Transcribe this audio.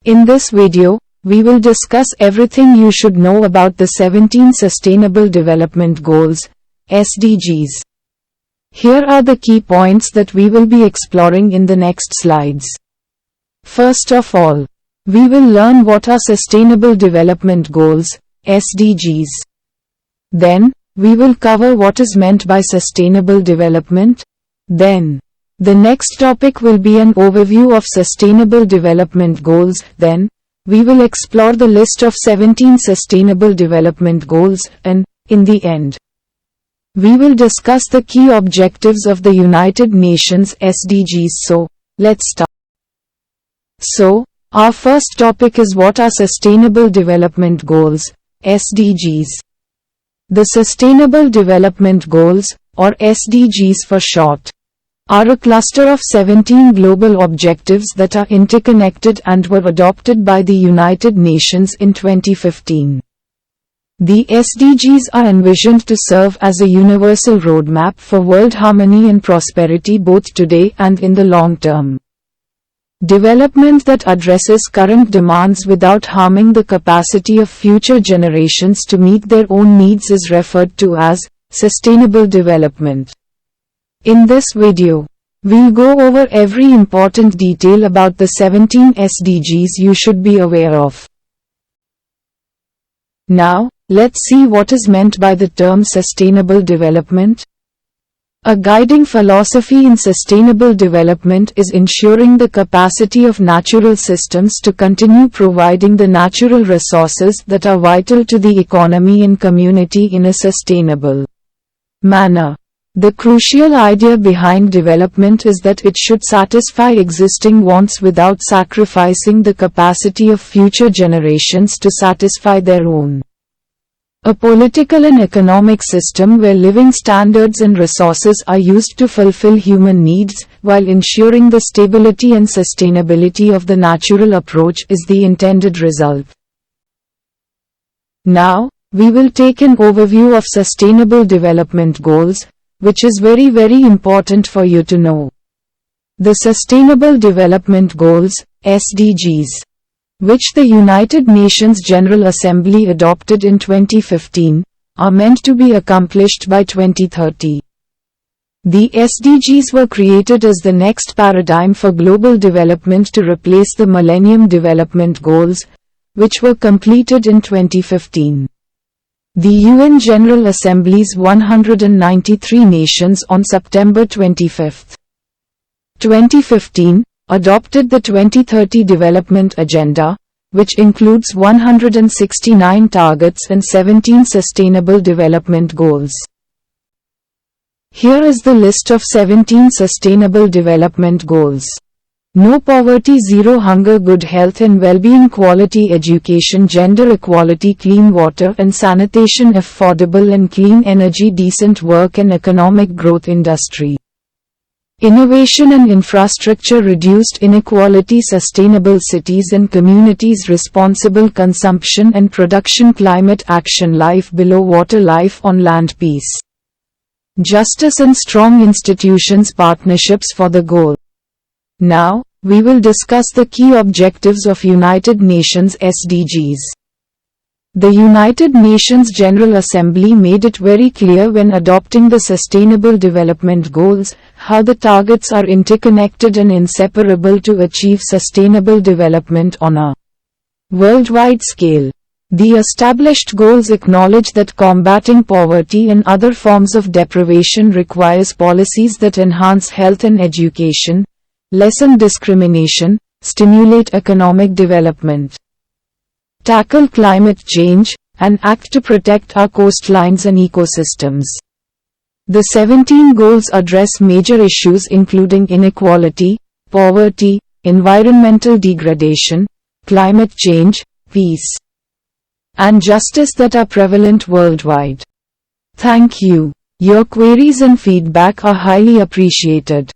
In this video, we will discuss everything you should know about the 17 Sustainable Development Goals, SDGs. Here are the key points that we will be exploring in the next slides. First of all, we will learn what are Sustainable Development Goals, SDGs. Then, we will cover what is meant by sustainable development. Then, the next topic will be an overview of Sustainable Development Goals. Then, we will explore the list of 17 Sustainable Development Goals, and, in the end, we will discuss the key objectives of the United Nations SDGs. So, let's start. So, our first topic is what are Sustainable Development Goals, SDGs. The Sustainable Development Goals, or SDGs for short, are a cluster of 17 global objectives that are interconnected and were adopted by the United Nations in 2015. The SDGs are envisioned to serve as a universal roadmap for world harmony and prosperity both today and in the long term. Development that addresses current demands without harming the capacity of future generations to meet their own needs is referred to as sustainable development. In this video, we'll go over every important detail about the 17 SDGs you should be aware of. Now, let's see what is meant by the term sustainable development. A guiding philosophy in sustainable development is ensuring the capacity of natural systems to continue providing the natural resources that are vital to the economy and community in a sustainable manner. The crucial idea behind development is that it should satisfy existing wants without sacrificing the capacity of future generations to satisfy their own. A political and economic system where living standards and resources are used to fulfill human needs, while ensuring the stability and sustainability of the natural approach is the intended result. Now, we will take an overview of Sustainable Development Goals, which is very important for you to know. The Sustainable Development Goals, SDGs, which the United Nations General Assembly adopted in 2015, are meant to be accomplished by 2030. The SDGs were created as the next paradigm for global development to replace the Millennium Development Goals, which were completed in 2015. The UN General Assembly's 193 nations on September 25, 2015, adopted the 2030 Development Agenda, which includes 169 targets and 17 Sustainable Development Goals. Here is the list of 17 Sustainable Development Goals. No poverty, zero hunger, good health and well-being, quality education, gender equality, clean water and sanitation, affordable and clean energy, decent work and economic growth, industry, innovation and infrastructure, reduced inequality, sustainable cities and communities, responsible consumption and production, climate action, life below water, life on land, peace, justice and strong institutions, partnerships for the goal. Now, we will discuss the key objectives of United Nations SDGs. The United Nations General Assembly made it very clear when adopting the Sustainable Development Goals, how the targets are interconnected and inseparable to achieve sustainable development on a worldwide scale. The established goals acknowledge that combating poverty and other forms of deprivation requires policies that enhance health and education, lessen discrimination, stimulate economic development, tackle climate change, and act to protect our coastlines and ecosystems. The 17 goals address major issues including inequality, poverty, environmental degradation, climate change, peace, and justice that are prevalent worldwide. Thank you. Your queries and feedback are highly appreciated.